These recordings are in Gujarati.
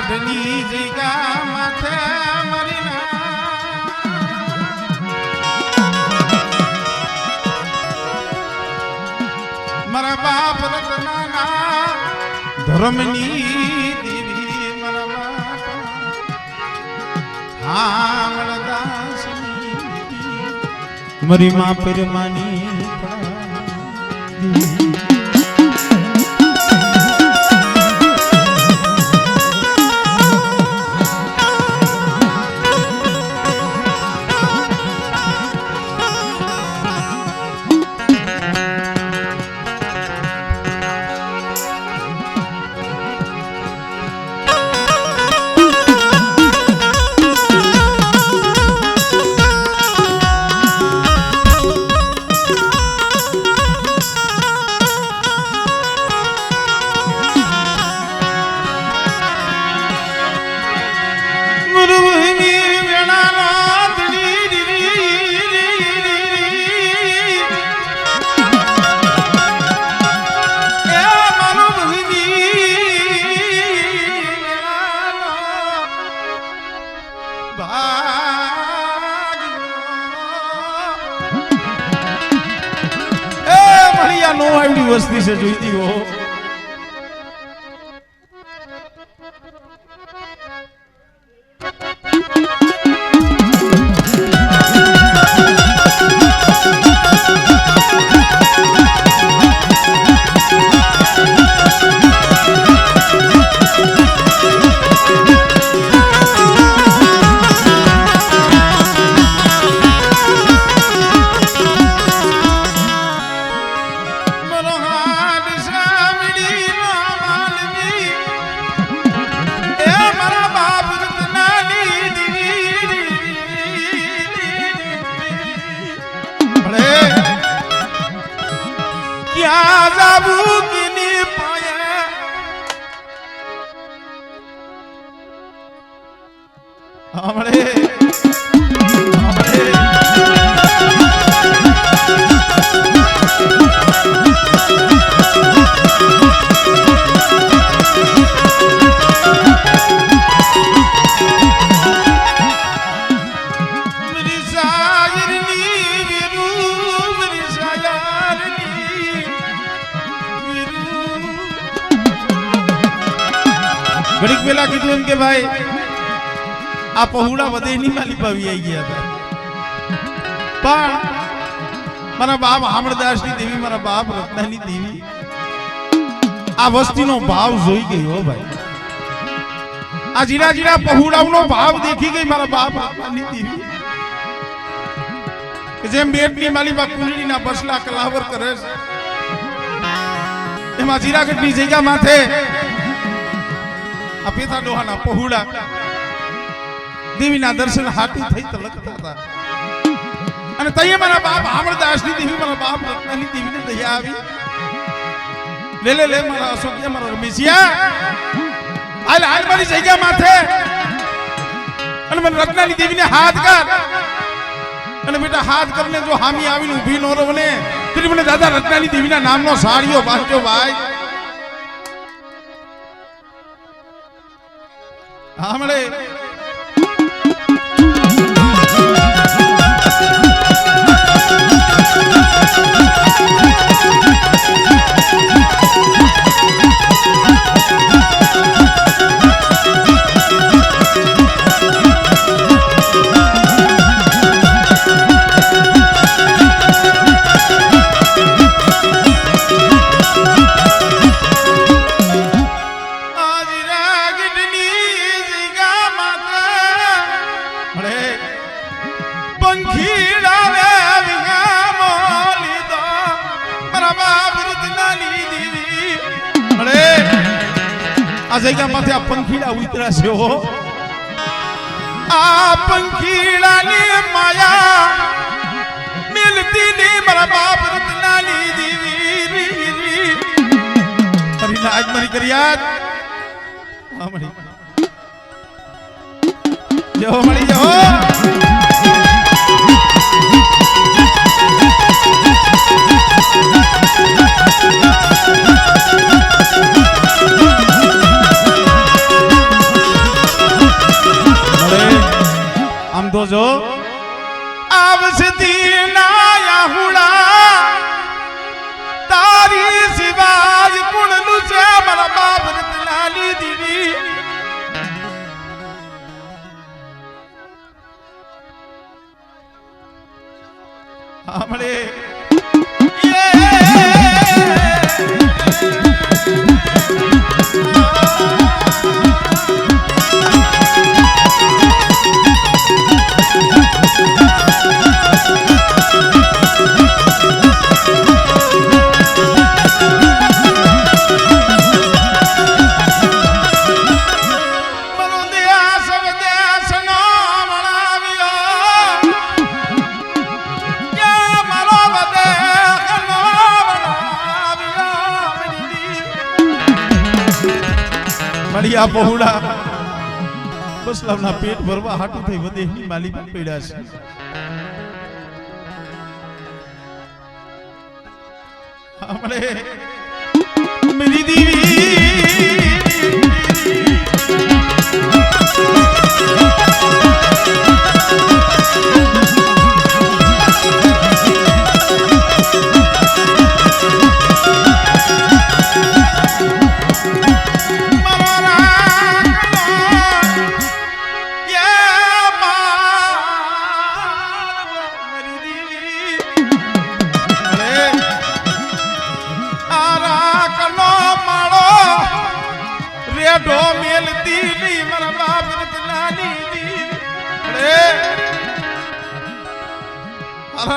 ગઢની જગ્યા માથે મરીના મારા બાપ રત્નાના ધર્મની દેવી મારા બાપ હામળદાસની મરી માં પરમાની वस्ती से जोईती हो घड़ीक पेला कीधु एम के भाई आ पहुड़ा वदेनी माली पावी आई गया था पण मारा बाप हामड़दास की देवी मारा बाप रत्नानी देवी आ वस्ती नो भाव जोई गई हो भाई आ जीरा जीरा पहुड़ा नो भाव देखी गई मारा बाप रत्नानी देवी के जेम बेटनी माली बा कुंडली ना बसला कलावर करे एमा जीरा गटनी जग्या माथे पेथा डोहाना पहुड़ा देवी ना दर्शन हाटू थई तलकता था अने तई मारा बाप हामड़दास नी देवी मारा बाप रत्नानी देवी ने दया आवी ले ले मारा अशोकिया मारा रमेशिया आल आल मारी जग्या माथे अने मन रत्नानी देवी ने हाथ कर अने बेटा हाथ करने जो हामी आवी ऊभी नो रवने तेरी मने दादा रत्नानी देवी ना नाम नो साड़ियो बांधो भाई हमरे जगह माथे आ पंखीड़ा उतरा से हो आ पंखीड़ा ने माया मिलती ने मारा बाप रत्नानी देवी तरी ना आज मरी करियात मरी जो मरी जो तो जो आवसती नाया हुड़ा तारी सिवाज कुणलू से मारा बाप रतनाली दीवी हमरे बढ़िया बहुड़ा बस लवना पेट भरवा हाटू थई वदेहनी माली पण पड्या छे हमरे मेरी दीवी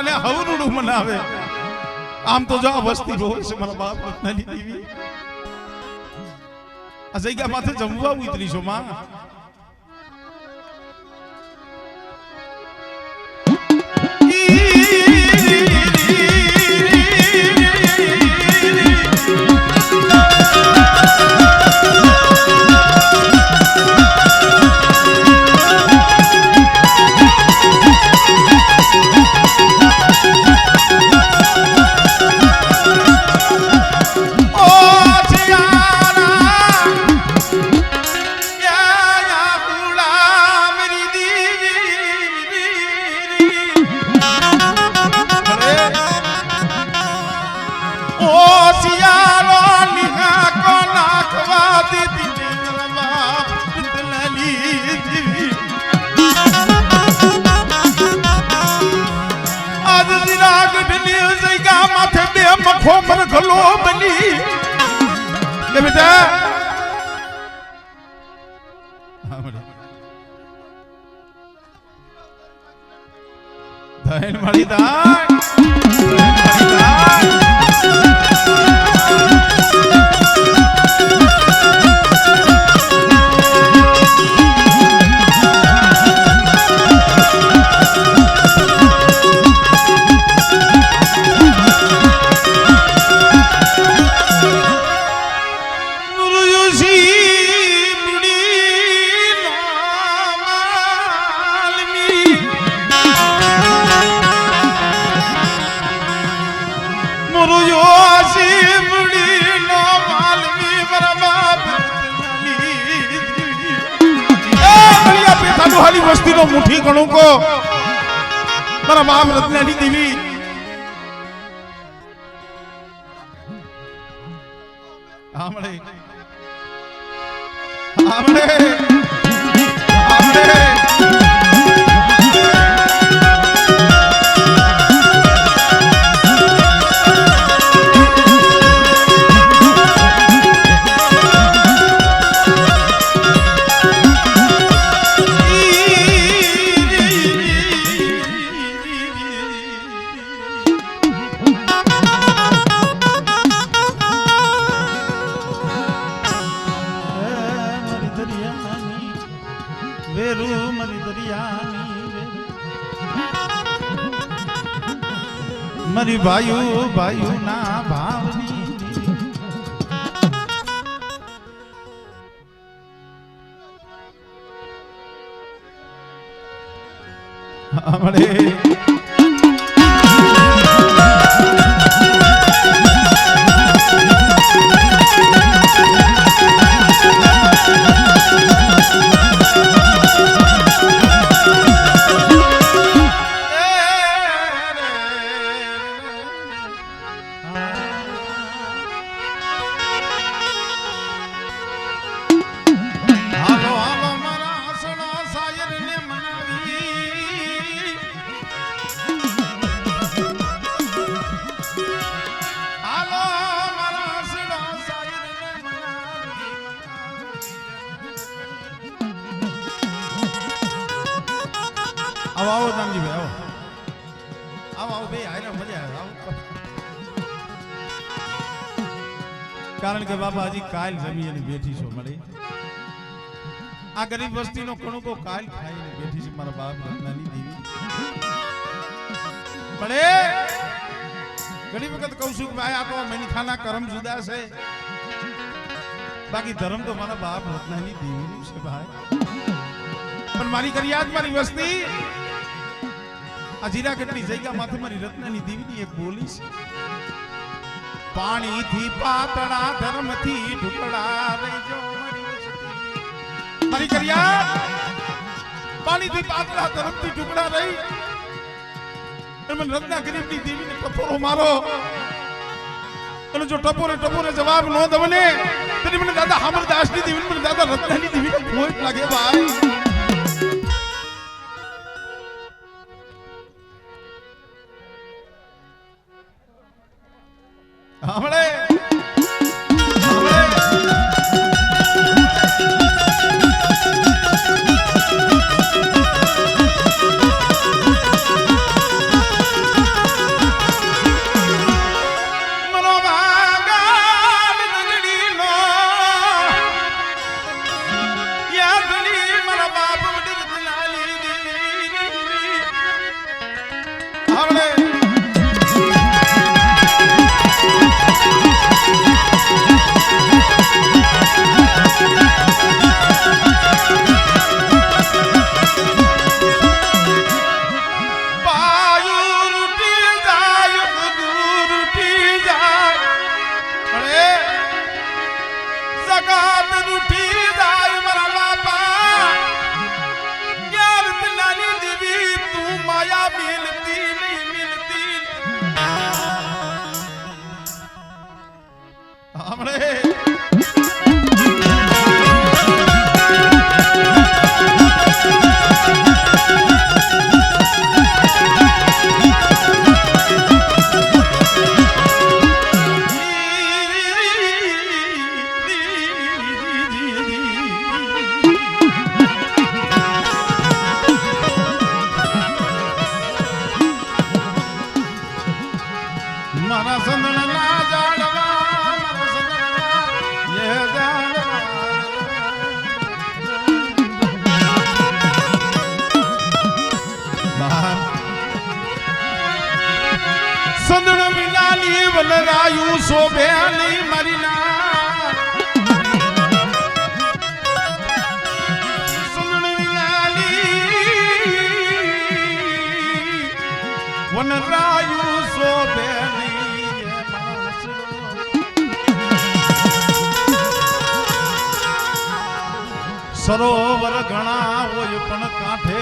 अरे हवरुडू मनावे आम तो जा वस्ती रो से मारा बाप रत्नाली देवी अजय क्या माथे जमवा उतरी छो मां खोमर घलो बनी ये बेटा धैन मड़ी दान वस्ती नो मुठी गणों को मारा बाप रत्नाली देवी हमरे हमरे हमरे मरी भायु भायु ना भावनी हमरे આવો આવો દાનજી ભાઈ આવો આવો આવો બે આયલા મજા આવે આવો કારણ કે બાપા હજી કાલ જમી અને બેઠી છો મળી આ ગરીબ વસ્તીનો કણુકો કાલ ખાઈને બેઠી છે મારા બાપ નાની દેવી મળે ઘણી વખત કહું છું કે ભાઈ આ તો મનખાના કર્મ જુદા છે બાકી ધર્મ તો મારા બાપ રત્નાની દેવીનું છે ભાઈ પણ મારી કરિયાત મારી વસ્તી આ જીરા કેટલી જગ્યા માથે મારી રત્નાની દેવીની એક બોલી છે પાણી થી પાતળા ધર્મ થી ઢુકડા રેજો મારી કરિયાત પાણી થી પાતળા ધર્મ થી ઢુકડા રહી મને રત્ના ગરીબની દેવીને ટપોરો મારો અને જો ટપોરે જવાબ ન દવને તો મને દાદા અમરદાસની દેવી મને દાદા રત્નાની દેવીને ભોય લાગે ભાઈ હમણે રાયુ શોભે નહીં મારી ના સુગણી લાલી વન રાયુ શોભે નહીં સરોવર ઘણા હોય પણ કાંઠે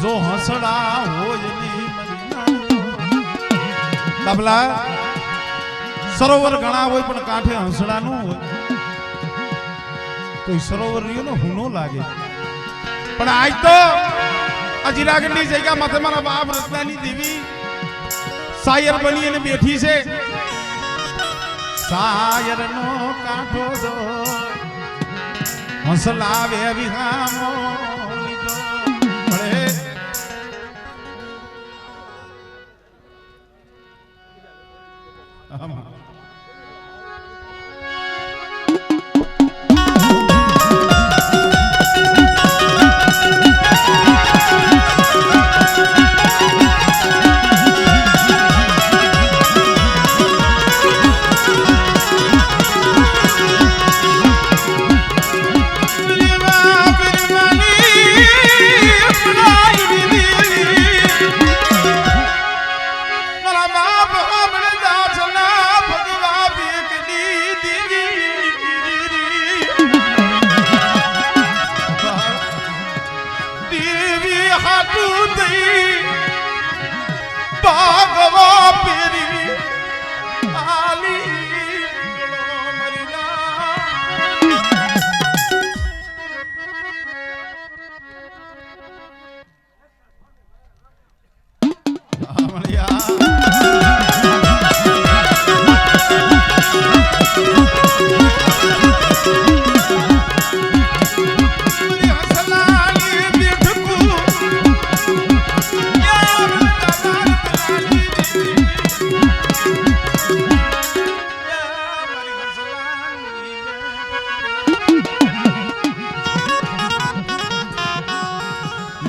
જો હસડા હોય નહીં બાબલા સરોવર ઘણા હોય પણ કાંઠે હંસડા નું હોય તો સરોવર રહ્યો ને હુનો લાગે પણ આજ તો આ જીરાગઢની જગ્યા માથે મારા બાપ રત્નાની દેવી સાયર બની અને બેઠી છે સાયર નો કાંઠો જો હંસલાવે વિહામો લીધો મળે આમાં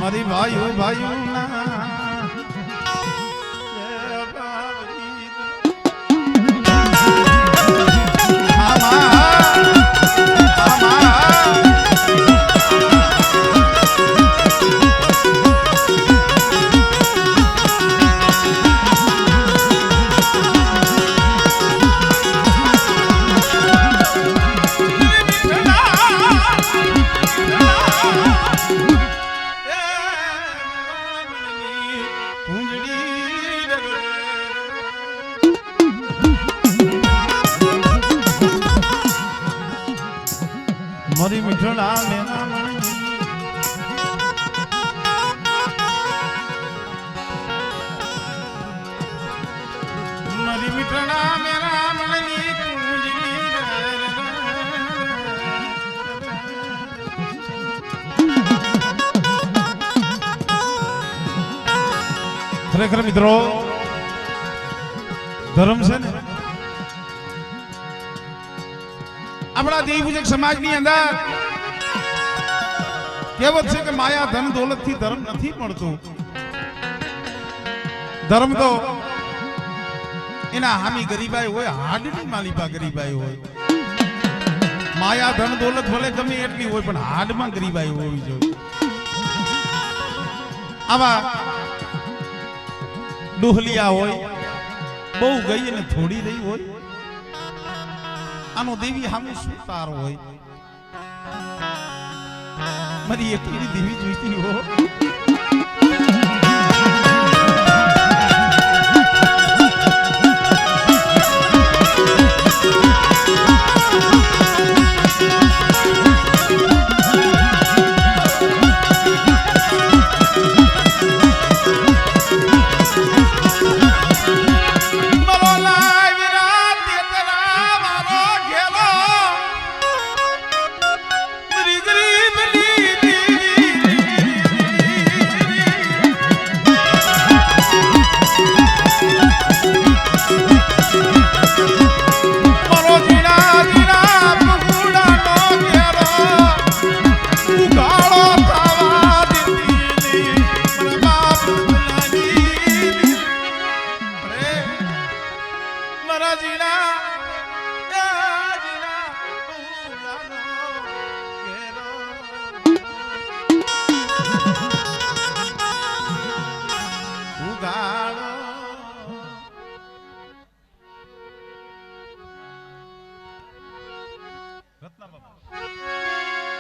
મારી ભાઈઓ ભાઈઓ ના મારી મીઠડા મેરા મણની મારી મીઠડા મેરા મણની ખરેખર મિત્રો ધર્મ છે ને આપણા દેવપૂજક સમાજની અંદર કહેવત છે કે માયા ધન દોલત થી ધર્મ નથી મળતું. ધર્મ તો એના હામી ગરીબાઈ હોય, હાડની માલિપા ગરીબાઈ હોય. માયા ધન દોલત ભલે ગમે એટલી હોય પણ હાડમાં ગરીબાઈ હોવી જોઈએ. આવા ડોહલિયા હોય, બહુ ગઈ અને થોડી રહી હોય, આનો દેવી સામે શું તાર હોય? મારી એકલી દેવી જોઈતી હો.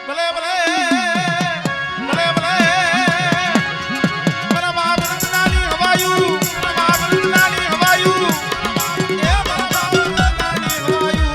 ભલે ભલે ભલે ભલે મારા બાપ રત્નાની હવાયું, મારા બાપ રત્નાની હવાયું, એ મારા બાપ રત્નાની હવાયું.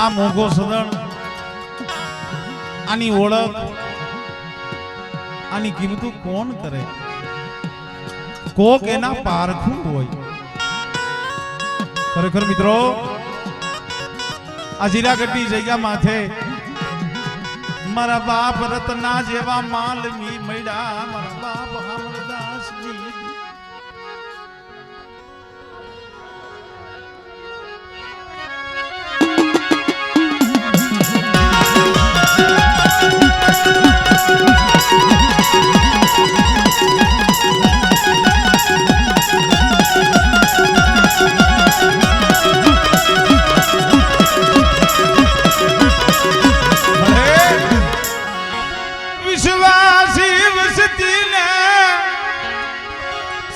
આ મોગો સદણ, આની ઓળખ, આની કિંમતું કોણ કરે? કોક એના પારખું હોય. ખરેખર મિત્રો આ જીરાગઢની જગ્યા માથે મારા બાપ રત્ના જેવા માલમી મળ્યા, મારા બાપ અમરદાસજી.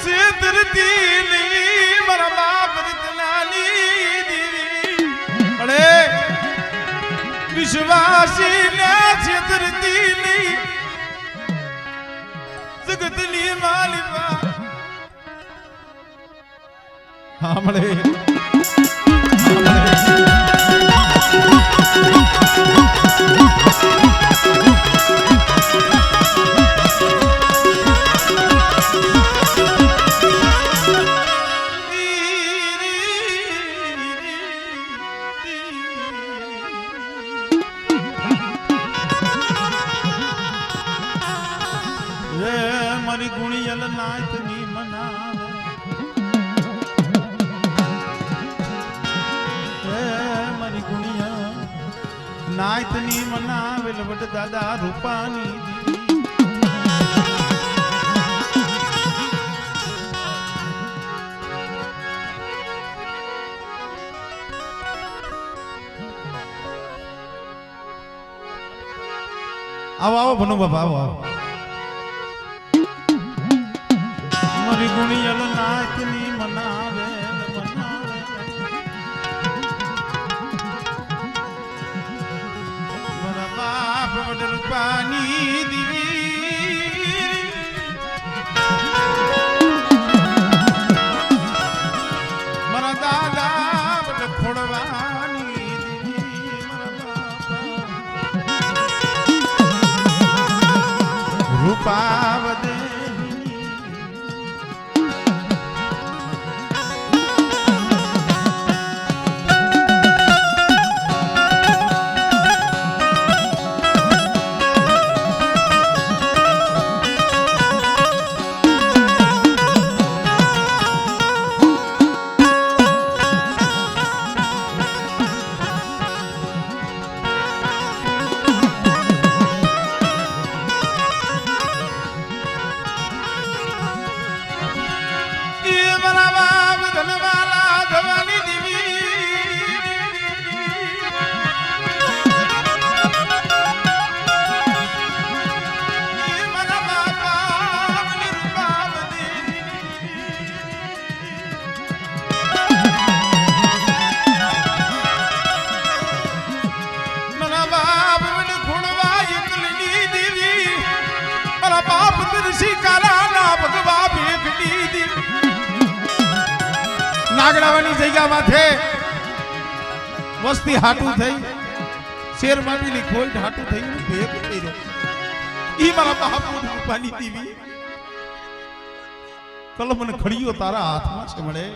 સેતરતી નહીં મારા બાપ રતનાની દેવી અરે વિશ્વાસી ને સેતરતી નહીં જગતની માલિકા હામળે મારી ગુણિયલ નાથની મનાવે મારી ગુણિયલ નાથની મનાવે વડ દાદા રૂપાની આવો આવો ભનુ બાબા આવો આવો મારી ગુણિયલ નાથની મનાવે મારા બાપ વડ રૂપાની દીવી મારા દાદા વડ ખોડવાની દીવી મારા બાપ રૂપાવદે નાગડાવાની જગ્યા માથે વસ્તી હાટું થઈ શેર માટીની ખોઈ હાટું થઈ ભેગ કર્યો ઈ મારા બાપુ રૂપાની દેવી કલમ ને ખડીયો તારા હાથમાં છે મળે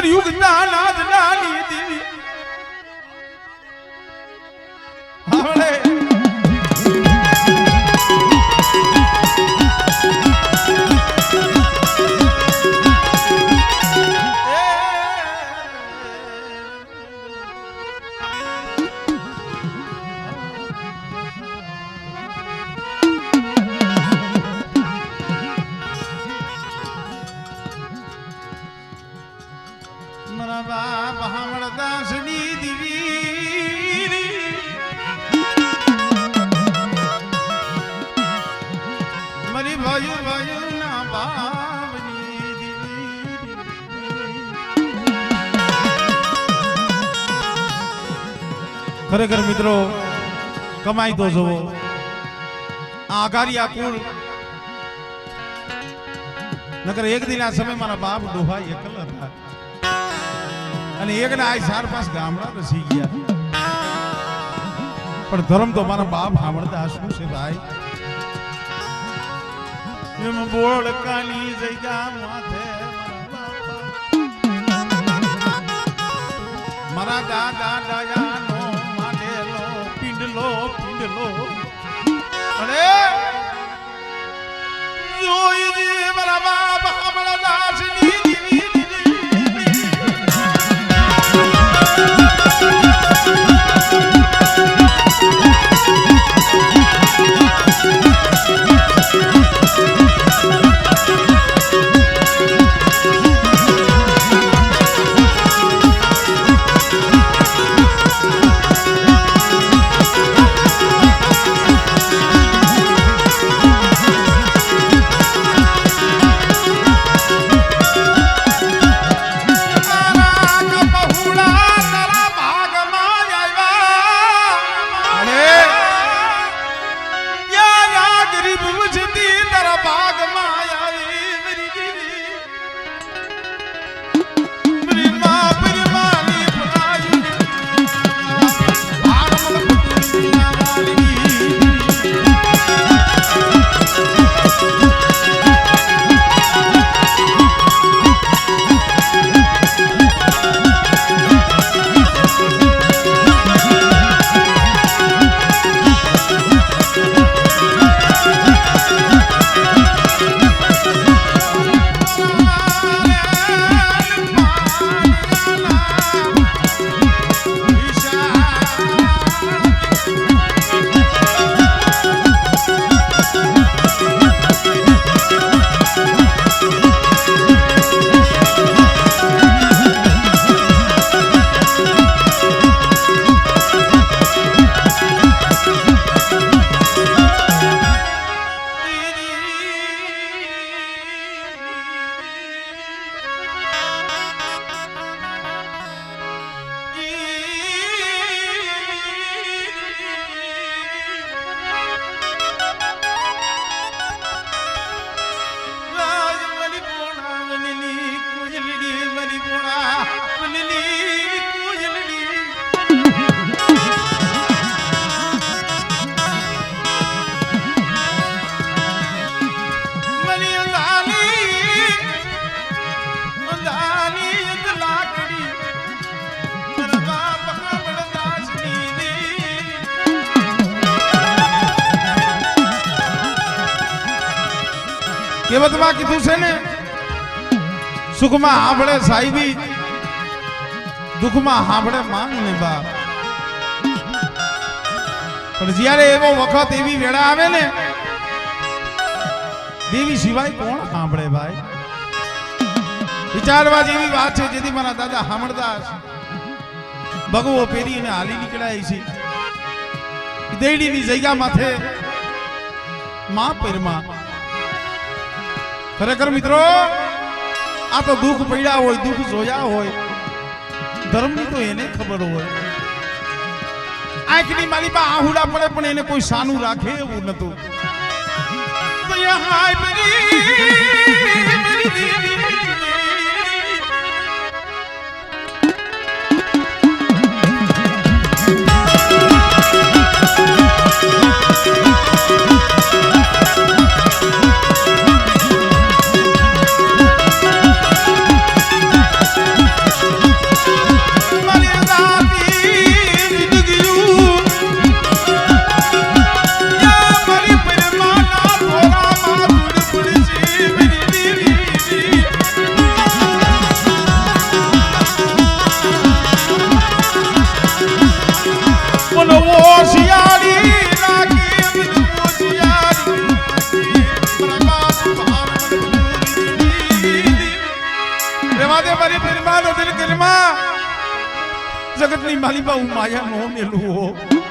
યુગ નાનાદ નાની દેવી હાવળે મારા બાપ હામળદાસની દીવી મારી ભાઈ ભાઈ ના બાપની દીવી ખરેખર મિત્રો કમાઈ તો જોવો આઘારિયા કુળ નકર એક દિન આ સમય મારા બાપ ડોહા એકલ હતા અને એકના આ 4-5 ગામડા રસી ગયા પણ ધર્મ તો મારા બાપ સાંભળતા શું છે ભાઈ એમ બોળકાની જગ્યા માથે મારા દાદા દાયાનો માનેલો પિંડલો અરે જોઈ મારા બાપ આપણા દાસની કેવતમાં કીધું છે ને સુખમાં હાંભળે સાહેબી દુઃખમાં હાંભળે માંગ ને બાપ પણ જ્યારે એવો વખત એવી વેળા આવે ને દેવી સિવાય કોણ સાંભળે ભાઈ વિચારવા જેવી વાત છે જેથી મારા દાદા હામળદાસ ભગવો પહેરીને હાલી નીકળાય છે દેડીની જગ્યા માથે માં પરમાં ખરેખર મિત્રો આ તો દુઃખ પડ્યા હોય દુઃખ જોયા હોય ધર્મની તો એને ખબર હોય આંખની મારી પા આહુડા પડે પણ એને કોઈ સાનું રાખે એવું નતું જગતની માલિકા હું માયા નો મેલું હો